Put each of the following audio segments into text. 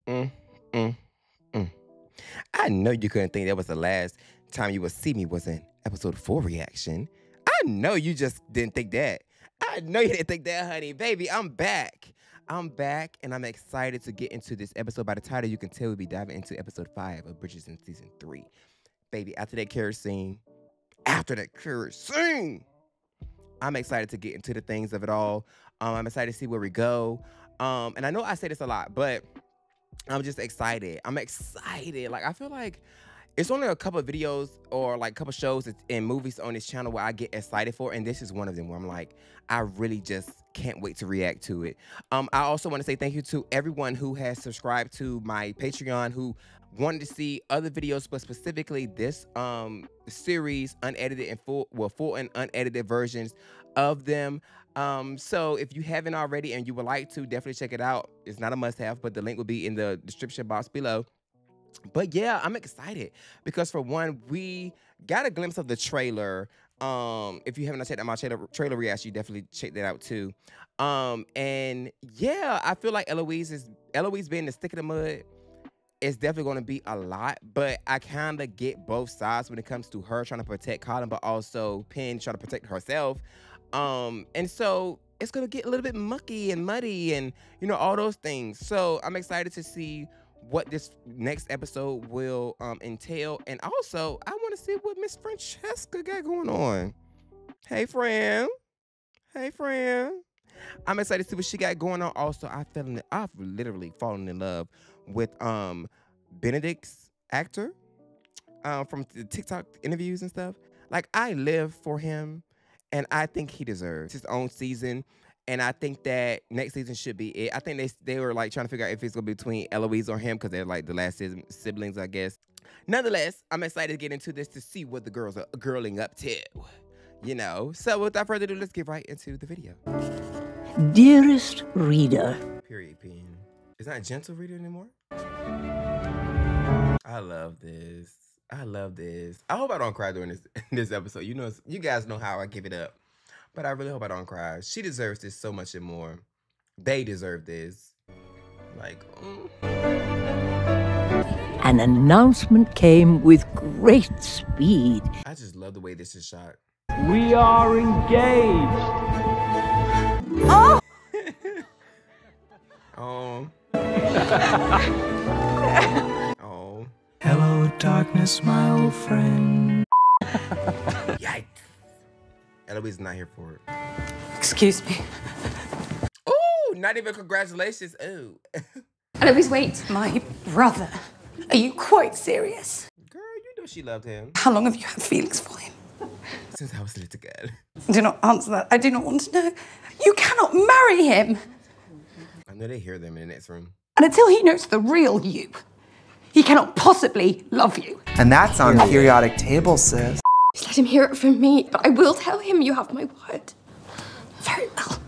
Mm, mm, mm. I know you couldn't think that was the last time you would see me was in episode 4 reaction. I know you just didn't think that. I know you didn't think that, honey. Baby, I'm back. I'm back, and I'm excited to get into this episode. By the title, you can tell we'll be diving into episode 5 of Bridgerton season 3. Baby, after that carriage scene, I'm excited to get into the things of it all. I'm excited to see where we go. And I know I say this a lot, but I'm just excited. I'm excited. Like, I feel like it's only a couple of videos or like a couple shows and movies on this channel where I get excited for, and this is one of them where I'm like, I really just can't wait to react to it. I also want to say thank you to everyone who has subscribed to my Patreon, who wanted to see other videos, but specifically this series, unedited and full and unedited versions of them. So if you haven't already and you would like to, definitely check it out. It's not a must-have, but the link will be in the description box below. But yeah, I'm excited because for one, we got a glimpse of the trailer. If you haven't checked out my trailer reaction, you definitely check that out too. And yeah, I feel like Eloise being the stick in the mud is definitely going to be a lot, but I kind of get both sides when it comes to her trying to protect Colin, but also Penn trying to protect herself. And so it's going to get a little bit mucky and muddy and, you know, all those things. So I'm excited to see what this next episode will entail. And also, I want to see what Miss Francesca got going on. Hey, friend. Hey, friend. I'm excited to see what she got going on. Also, I've literally fallen in love with Benedict's actor from the TikTok interviews and stuff. Like, I live for him, and I think he deserves his own season. And I think that next season should be it. I think they were like trying to figure out if it's gonna be between Eloise or him because they're like the last siblings, I guess. Nonetheless, I'm excited to get into this to see what the girls are girling up to, you know. So without further ado, let's get right into the video. Dearest reader. Period, Pen. It's not gentle reader anymore. I love this. I love this. I hope I don't cry during this episode. You know, you guys know how I give it up. But I really hope I don't cry. She deserves this so much and more. They deserve this. Like, An announcement came with great speed. I just love the way this is shot. We are engaged. Oh! Oh. Oh. Hello, darkness, my old friend. Yikes. Eloise not here for it. Excuse me. Ooh, not even congratulations. Ooh. Eloise, wait. My brother. Are you quite serious? Girl, you know she loved him. How long have you had feelings for him? Since I was little girl. Do not answer that. I do not want to know. You cannot marry him. I know they hear them in the next room. And until he knows the real you, he cannot possibly love you. And that's on periodic table, sis. Just let him hear it from me, but I will tell him you have my word. Very well.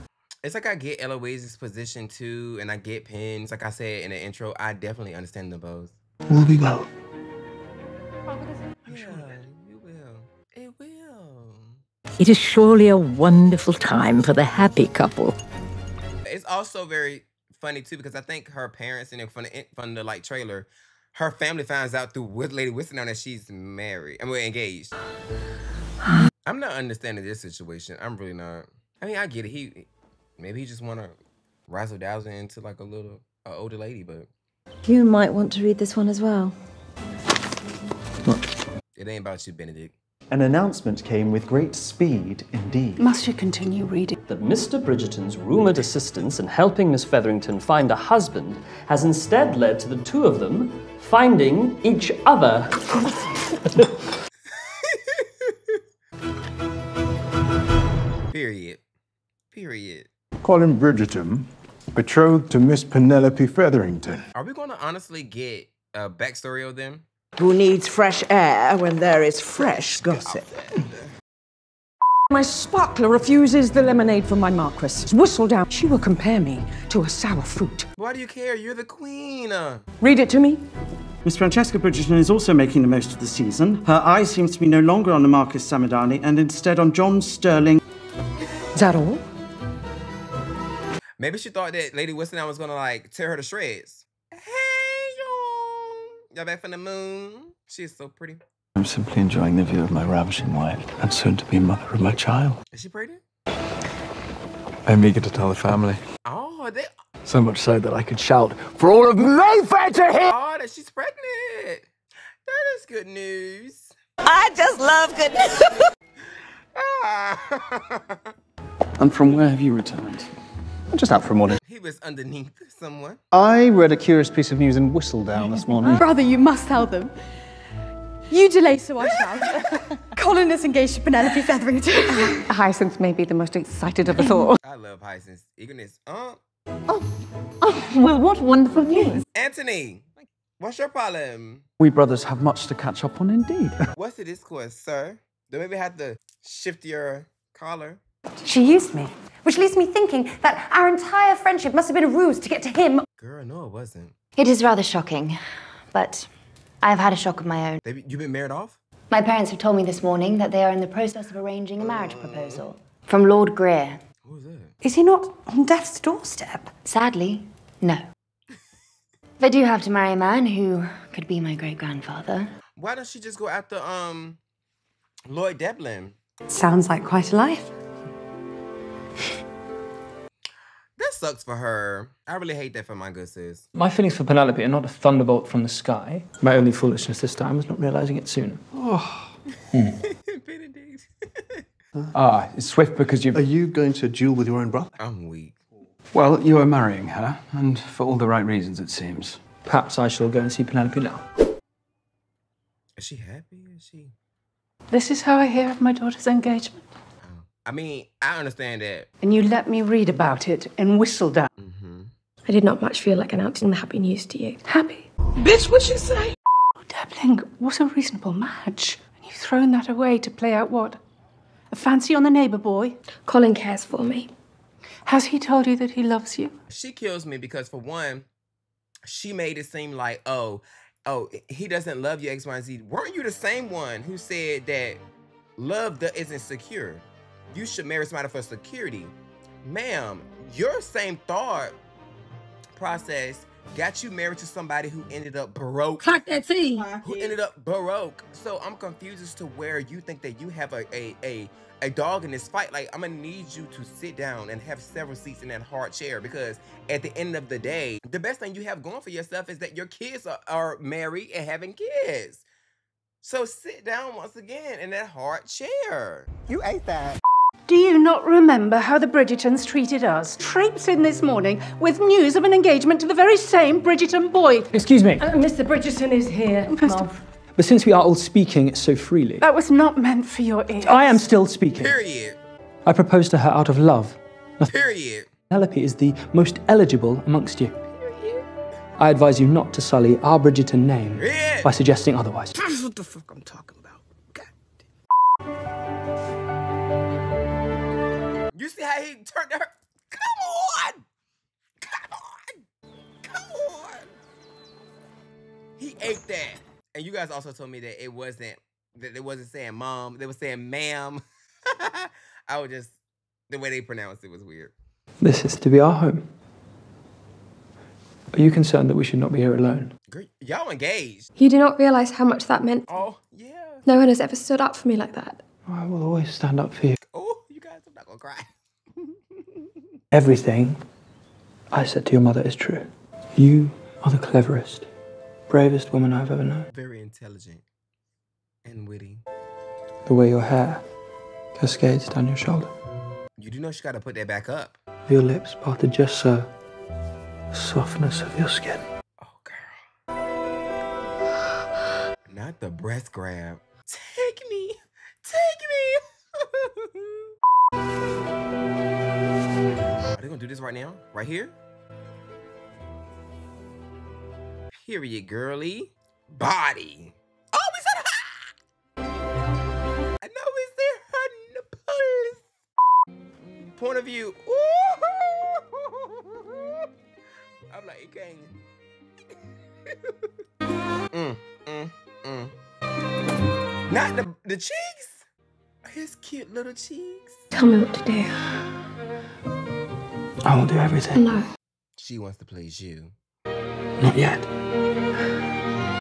It's like I get Eloise's position too, and I get Penn's. Like I said in the intro, I definitely understand them both. Will we go? Yeah, you will. It will. It is surely a wonderful time for the happy couple. It's also very funny too because I think her parents, and from the like trailer, her family finds out through Lady Whistledown that she's married. I mean, engaged. I'm not understanding this situation. I'm really not. I mean, I get it. Maybe he just want to razzle dazzle into like a older lady, but You might want to read this one as well. it ain't about you, Benedict. An announcement came with great speed indeed. Must you continue reading? That Mr. Bridgerton's rumoured assistance in helping Miss Featherington find a husband has instead led to the two of them finding each other. Period. Period. Colin Bridgerton, betrothed to Miss Penelope Featherington. Are we going to honestly get a backstory of them? Who needs fresh air when there is fresh gossip? My sparkler refuses the lemonade from my Marquis. Whistle down. She will compare me to a sour fruit. Why do you care? You're the queen. Read it to me. Miss Francesca Bridgerton is also making the most of the season. Her eye seems to be no longer on the Marquis Samadani and instead on John Sterling. Is that all? Maybe she thought that Lady Whistledown was going to like tear her to shreds. Hey, Y'all back from the moon? She's so pretty. I'm simply enjoying the view of my ravishing wife and soon-to-be mother of my child. Is she pregnant? I'm eager to tell the family. Oh, they... So much so that I could shout for all of Mayfair to hear! Oh, that she's pregnant. That is good news. I just love good news. And from where have you returned? I'm just out for a morning. He was underneath someone. I read a curious piece of news in Whistledown this morning. Brother, you must tell them. You delay, so I shall. Colin is engaged to Penelope Featherington. Hyacinth may be the most excited of us all. I love Hyacinth's eagerness. Well, what wonderful news. Anthony, what's your problem? We brothers have much to catch up on indeed. What's the discourse, sir? Do maybe have to shift your collar? She used me, which leaves me thinking that our entire friendship must have been a ruse to get to him. Girl, no, it wasn't. It is rather shocking, but I've had a shock of my own. You been married off? My parents have told me this morning that they are in the process of arranging a marriage proposal from Lord Greer. Who's that? Is he not on death's doorstep? Sadly, no. If I do have to marry a man who could be my great-grandfather. Why don't she just go after, Lloyd Deblin? Sounds like quite a life. That sucks for her. I really hate that for my good sis. My feelings for Penelope are not a thunderbolt from the sky. My only foolishness this time was not realizing it sooner. Oh. Benedict. It's swift because you... Are you going to duel with your own brother? I'm weak. Well, you are marrying her, and for all the right reasons, it seems. Perhaps I shall go and see Penelope now. Is she happy? Is she... This is how I hear of my daughter's engagement. I mean, I understand that. And you let me read about it in Whistledown. I did not much feel like announcing the happy news to you. Happy? Bitch, what'd you say? Oh, Debling was a reasonable match. And you've thrown that away to play out what? A fancy on the neighbour boy? Colin cares for me. Has he told you that he loves you? She kills me because, for one, she made it seem like, oh, he doesn't love you, X, Y, and Z. Weren't you the same one who said that love isn't secure? You should marry somebody for security. Ma'am, your same thought process got you married to somebody who ended up broke. Clock that tea. Who ended up broke. So I'm confused as to where you think that you have a dog in this fight. Like, I'm gonna need you to sit down and have several seats in that hard chair, because at the end of the day, the best thing you have going for yourself is that your kids are married and having kids. So sit down once again in that hard chair. You ate that. Do you not remember how the Bridgertons treated us? Traipse in this morning with news of an engagement to the very same Bridgerton boy. Excuse me. Mr. Bridgerton is here. But since we are all speaking so freely... That was not meant for your ears. I am still speaking. Period. I proposed to her out of love. Period. Penelope is the most eligible amongst you. Period. I advise you not to sully our Bridgerton name by suggesting otherwise. That's what the fuck I'm talking about. You see how he turned to her? Come on! Come on! Come on! He ate that. And you guys also told me that it wasn't saying mom, they were saying ma'am. The way they pronounced it was weird. This is to be our home. Are you concerned that we should not be here alone? Girl, y'all engaged. You do not realize how much that meant. Oh, yeah. No one has ever stood up for me like that. I will always stand up for you. Oh, you guys, I'm not gonna cry. Everything I said to your mother is true. You are the cleverest, bravest woman I've ever known. Very intelligent and witty. The way your hair cascades down your shoulder. You do know she gotta put that back up. Your lips parted just so. The softness of your skin. Oh, girl. Not the breast grab. Take me. Take me. Are they gonna do this right now? Right here? Period, girly. Body. Oh, we said I know we said her nipples. Point of view. Ooh. I'm like, it can't. Not the cheeks. His cute little cheeks. Tell me what to do. I will do everything. No. She wants to please you. Not yet.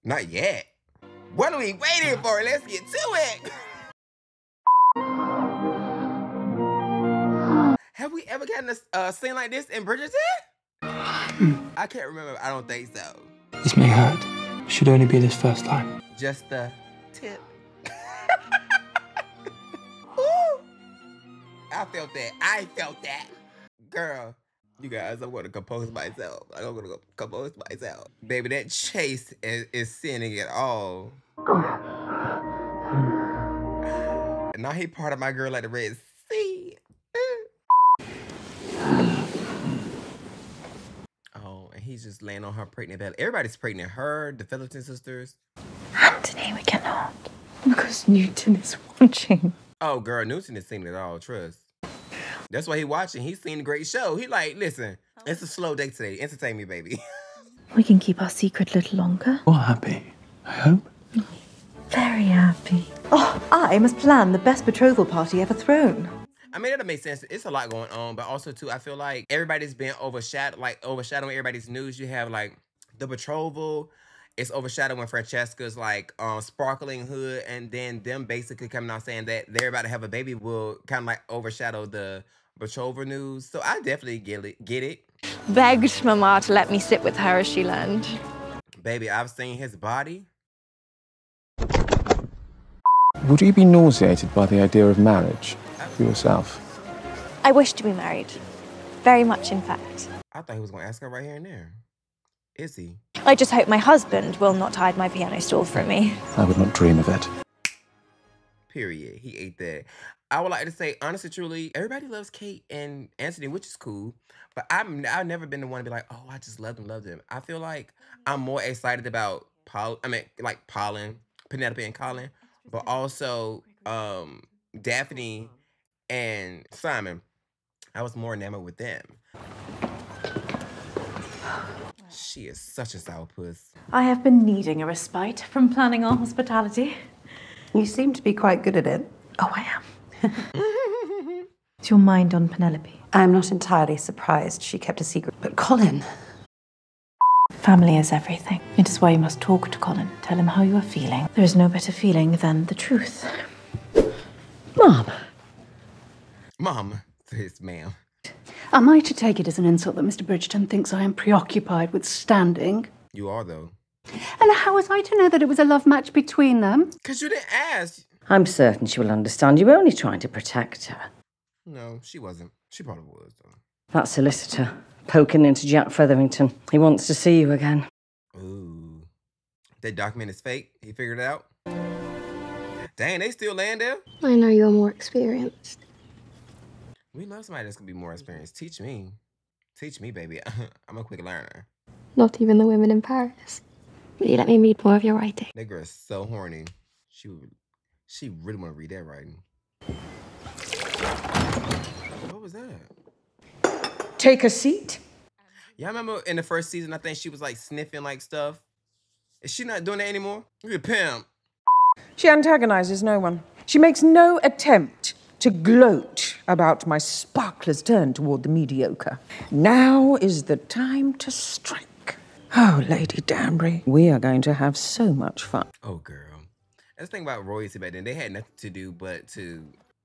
Not yet. What are we waiting for? Let's get to it. Have we ever gotten a scene like this in Bridgerton? I can't remember. I don't think so. This may hurt. It should only be this first time. Just the tip. Ooh. I felt that. I felt that. Girl, you guys, I'm going to compose myself. I'm going to compose myself. Baby, that Chase is sending it all. And now he part of my girl like the Red Sea. Oh, and he's just laying on her pregnant belly. Everybody's pregnant. Her, the Featherton sisters. Anthony, we cannot. Because Newton is watching. Oh, girl, Newton has seen it all, trust. That's why he watching. He's seen the great show. He like, listen, it's a slow day today. Entertain me, baby. We can keep our secret a little longer. You're happy, I hope. Very happy. Oh, I must plan the best betrothal party ever thrown. I mean, that makes sense. It's a lot going on, but also, too, I feel like everybody's been overshadowing everybody's news. You have, like, the betrothal. It's overshadowing Francesca's, like, sparkling hood, and then them basically coming out saying that they're about to have a baby will kind of, like, overshadow the betrothal news. So I definitely get it. Begged Mama to let me sit with her as she learned. Baby, I've seen his body. Would you be nauseated by the idea of marriage for yourself? I wish to be married. Very much, in fact. I thought he was going to ask her right here and there. Is he? I just hope my husband will not hide my piano stool from me. I would not dream of it. Period. He ate that. I would like to say, honestly, truly, everybody loves Kate and Anthony, which is cool. But I've never been the one to be like, oh, I just love them. I feel like I'm more excited about Penelope and Colin, but also Daphne and Simon. I was more enamored with them. She is such a sourpuss. I have been needing a respite from planning our hospitality. You seem to be quite good at it. Oh, I am. Is your mind on Penelope? I'm not entirely surprised she kept a secret. But Colin... Family is everything. It is why you must talk to Colin. Tell him how you are feeling. There is no better feeling than the truth. Mom. Mom, yes, ma'am. Am I to take it as an insult that Mr. Bridgerton thinks I am preoccupied with standing? You are, though. And how was I to know that it was a love match between them? Because you didn't ask. I'm certain she will understand. You were only trying to protect her. No, she wasn't. She probably was, though. That solicitor poking into Jack Featherington. He wants to see you again. Ooh. That document is fake. He figured it out. Dang, they still laying there? I know you're more experienced. We love somebody that's going to be more experienced. Teach me. Teach me, baby. I'm a quick learner. Not even the women in Paris. Will you let me read more of your writing? That girl's so horny. She really want to read that writing. What was that? Take a seat. Y'all remember in the first season, I think she was like sniffing like stuff. Is she not doing that anymore? Look at Pam. She antagonizes no one. She makes no attempt to gloat about my sparkler's turn toward the mediocre. Now is the time to strike. Oh, Lady Danbury, we are going to have so much fun. Oh, girl. That's the thing about royalty back then. They had nothing to do but to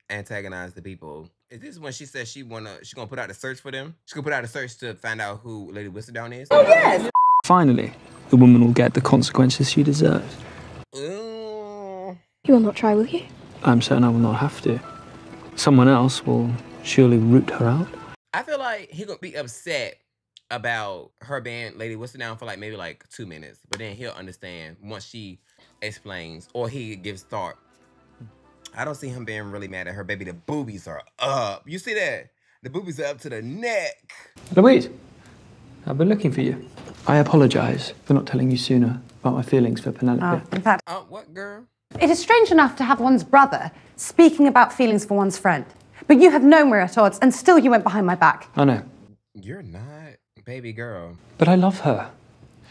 antagonize the people. Is this when she says she's gonna put out a search for them? She's gonna put out a search to find out who Lady Whistledown is? Oh, yes! Finally, the woman will get the consequences she deserves. You will not try, will you? I'm certain I will not have to. Someone else will surely root her out. I feel like he gonna be upset about her being Lady Whistledown for maybe 2 minutes, but then he'll understand once she explains or he gives thought. I don't see him being really mad at her. Baby, the boobies are up. You see that? The boobies are up to the neck. Louise, I've been looking for you. I apologize for not telling you sooner about my feelings for Penelope. In fact, what, girl? it is strange enough to have one's brother speaking about feelings for one's friend. But you have known we're at odds, and still you went behind my back. I know. You're not, baby girl. But I love her.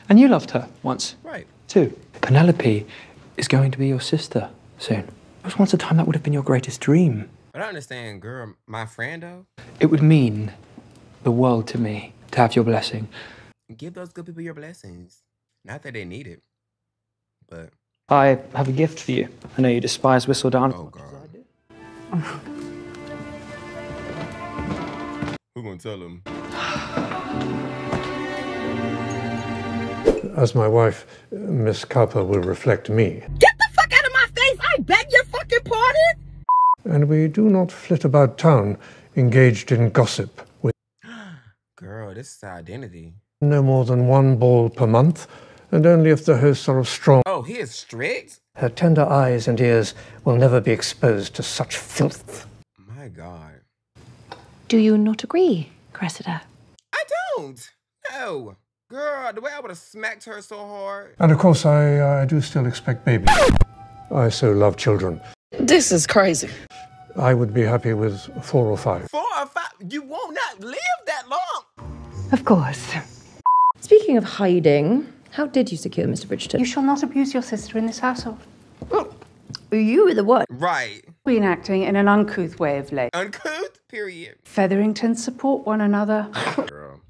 And you loved her once. Right. Too. Penelope is going to be your sister soon. There was once a time that would have been your greatest dream. But I understand, girl, my friend, though. It would mean the world to me to have your blessing. Give those good people your blessings. Not that they need it. But I have a gift for you. I know you despise Whistledown. oh god, who gonna tell him? As my wife, Miss Cowper, will reflect me. Get the fuck out of my face! I beg your fucking pardon! And we do not flit about town engaged in gossip with Girl, this is our identity. no more than one ball per month, and only if the hosts are of strong. Oh, he is strict? Her tender eyes and ears will never be exposed to such filth. My god. Do you not agree, Cressida? I don't. No. Girl, the way I would have smacked her so hard. And of course, I do still expect babies. I so love children. This is crazy. I would be happy with 4 or 5. 4 or 5? You won't not live that long. Of course. Speaking of hiding, how did you secure Mr. Bridgerton? You shall not abuse your sister in this household. You were the one. Right. Been acting in an uncouth way of late. Uncouth? Period. Featheringtons support one another. Girl.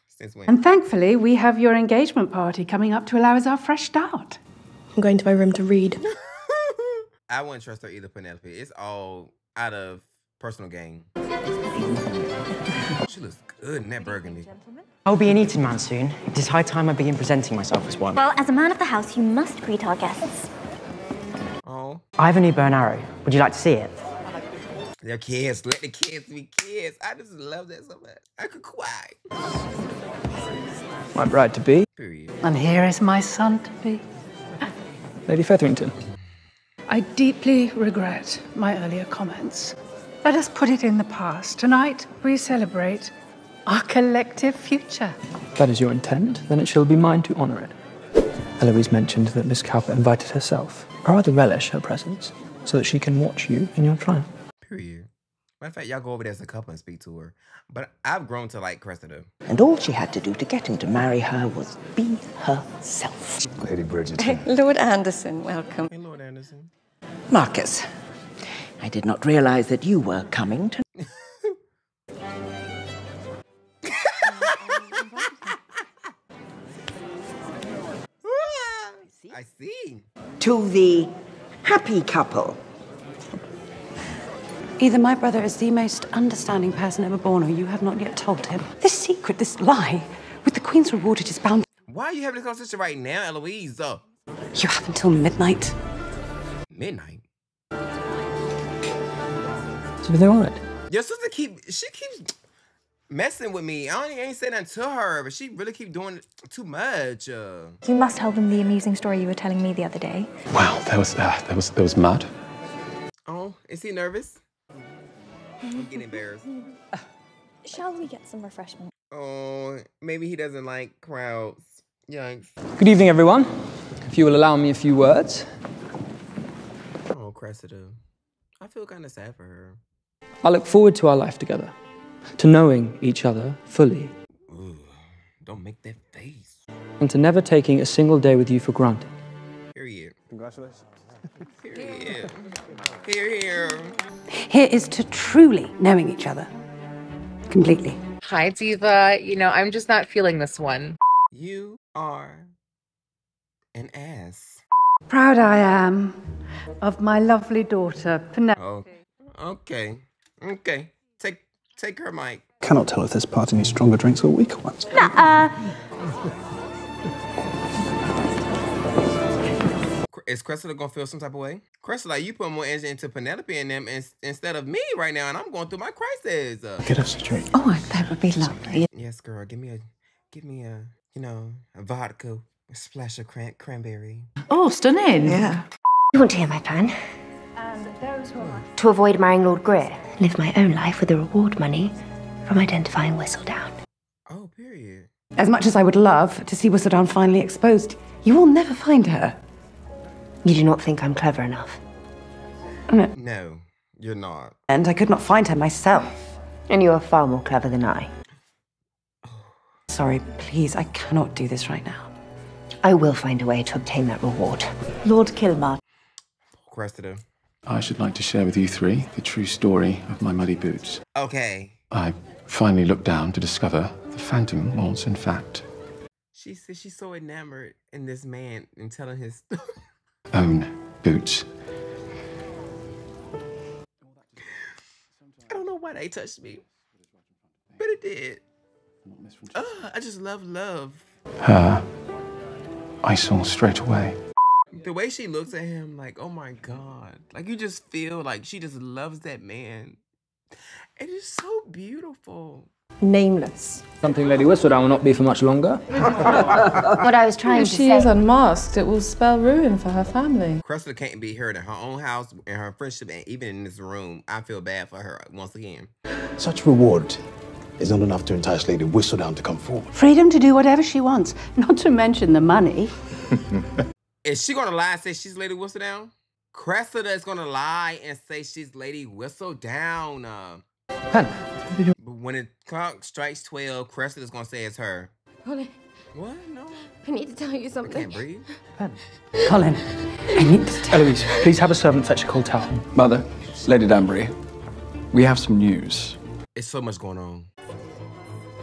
Since when? And thankfully, we have your engagement party coming up to allow us our fresh start. I'm going to my room to read. I wouldn't trust her either, Penelope. It's all out of personal gain. She looks good in that burgundy. I'll be an eating man soon. It is high time I begin presenting myself as one. Well, as a man of the house, you must greet our guests. Oh. I have a new bow and arrow. Would you like to see it? They're kids. Let the kids be kids. I just love that so much. I could cry. My bride-to-be, Period. And here is my son-to-be. Lady Featherington. I deeply regret my earlier comments. Let us put it in the past. Tonight, we celebrate our collective future. If that is your intent, then it shall be mine to honour it. Eloise mentioned that Miss Cowper invited herself. I rather relish her presence, so that she can watch you in your triumph. Period. Matter of fact, y'all go over there as a couple and speak to her. But I've grown to like Cressida. And all she had to do to get him to marry her was be herself. Lady Bridgerton. Lord Anderson, welcome. Hey, Lord Anderson. Marcus, I did not realize that you were coming to... I see. To the happy couple. Either my brother is the most understanding person ever born, or you have not yet told him. This secret, this lie, with the Queen's reward, it is bound. Why are you having this conversation right now, Eloise? You have until midnight. Midnight? Is everything all right? Your sister keeps messing with me. I ain't saying nothing to her, but she really keep doing too much. You must tell them the amusing story you were telling me the other day. Wow, there was mud. Oh, is he nervous? I'm getting embarrassed. Shall we get some refreshment? Oh, maybe he doesn't like crowds. Yikes. Good evening, everyone. If you will allow me a few words. Oh, Cressida. I feel kind of sad for her. I look forward to our life together, to knowing each other fully. Ooh, don't make that face. And to never taking a single day with you for granted. Period. Congratulations. Period. Here. Here is to truly knowing each other. Completely. Hi, Diva. I'm just not feeling this one. You are an ass. Proud I am of my lovely daughter, Penelope. Oh, okay. Take her mic. Cannot tell if this party needs stronger drinks or weaker ones. Is Cressida gonna feel some type of way? Cressida, you put more energy into Penelope and them instead of me right now, and I'm going through my crisis. Get us a drink. Oh, that would be lovely. Yes, girl. Give me a a vodka, a splash of cranberry. Oh, stunning. Yeah. You want to hear my plan? To avoid marrying Lord Greer, live my own life with the reward money from identifying Whistledown. Oh, period. As much as I would love to see Whistledown finally exposed, you will never find her. You do not think I'm clever enough? No, you're not. And I could not find her myself. And you are far more clever than I. Sorry, please, I cannot do this right now. I will find a way to obtain that reward. Lord Kilmar. Cressida. I should like to share with you three the true story of my muddy boots. Okay. I finally looked down to discover the phantom was, in fact, She said she's so enamored in this man and telling his story. Own boots. I don't know why they touched me, but it did. I just love love. Her, I saw straight away. The way she looks at him, like, oh my God. Like, you just feel like she just loves that man. It is so beautiful. Nameless. Something Lady Whistledown will not be for much longer. What I was trying If to she say. is unmasked, it will spell ruin for her family. Cressida can't be heard in her own house, in her friendship, and even in this room. I feel bad for her once again. Such reward is not enough to entice Lady Whistledown to come forward. Freedom to do whatever she wants, not to mention the money. Is she gonna lie and say she's Lady Whistledown? Cressida is gonna lie and say she's Lady Whistledown. But when the clock strikes 12, Cressida's gonna say it's her. Colin. What? No. I need to tell you something. I can't breathe. Colin, I need to tell Eloise, please have a servant fetch a cold towel. Mother, Lady Danbury, we have some news. It's so much going on.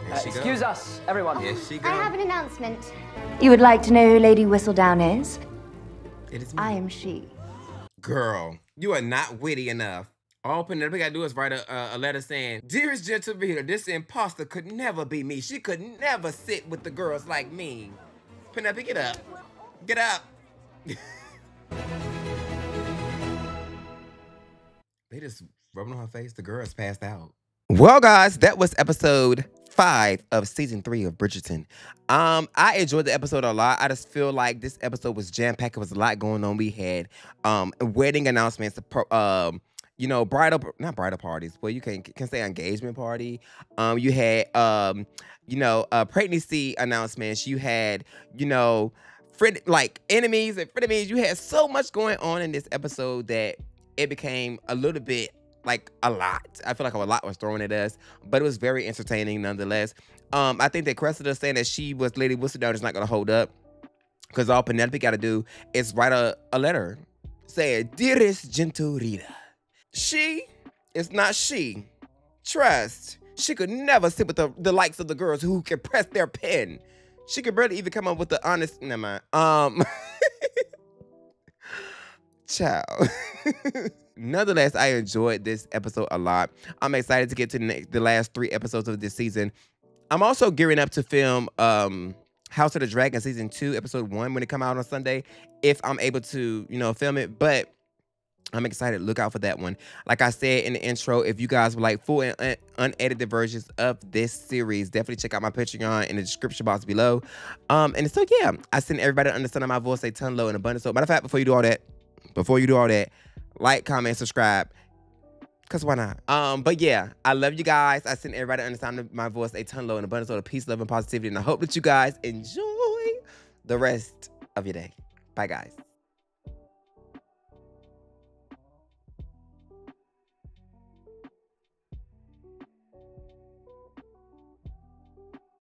Here she Excuse go. us, everyone. Here she go. I have an announcement. You would like to know who Lady Whistledown is? It is me. I am she. Girl, you are not witty enough. All Penelope gotta do is write a letter saying, "Dearest gentle reader, this imposter could never be me. She could never sit with the girls like me." Penelope, get up. Get up. They just rubbing on her face. The girl's passed out. Well, guys, that was episode 5 of season 3 of Bridgerton. I enjoyed the episode a lot. I just feel like this episode was jam-packed. There was a lot going on. We had wedding announcements, you know, not bridal parties, but you can say engagement party. You had you know, pregnancy announcements. You had, you know, enemies and frenemies. You had so much going on in this episode that it became a little bit like a lot. I feel like a lot was thrown at us, but it was very entertaining nonetheless. I think that Cressida saying that she was Lady Whistledown is not going to hold up, because all Penelope got to do is write a letter saying, "Dearest gentle reader, she is not she. Trust, she could never sit with the likes of the girls who can press their pen. She could barely even come up with the honest, never mind. Ciao." Nonetheless, I enjoyed this episode a lot. I'm excited to get to the last 3 episodes of this season. I'm also gearing up to film House of the Dragon season 2, episode 1 when it come out on Sunday, if I'm able to, you know, film it. But I'm excited. Look out for that one. Like I said in the intro, if you guys would like full and unedited versions of this series, definitely check out my Patreon in the description box below. And so, yeah, I send everybody to understand my voice a ton low and abundance. So, matter of fact, before you do all that, like, comment, subscribe, because why not? But yeah, I love you guys. I send everybody to understand my voice a ton low and abundance of peace, love, and positivity. And I hope that you guys enjoy the rest of your day. Bye, guys.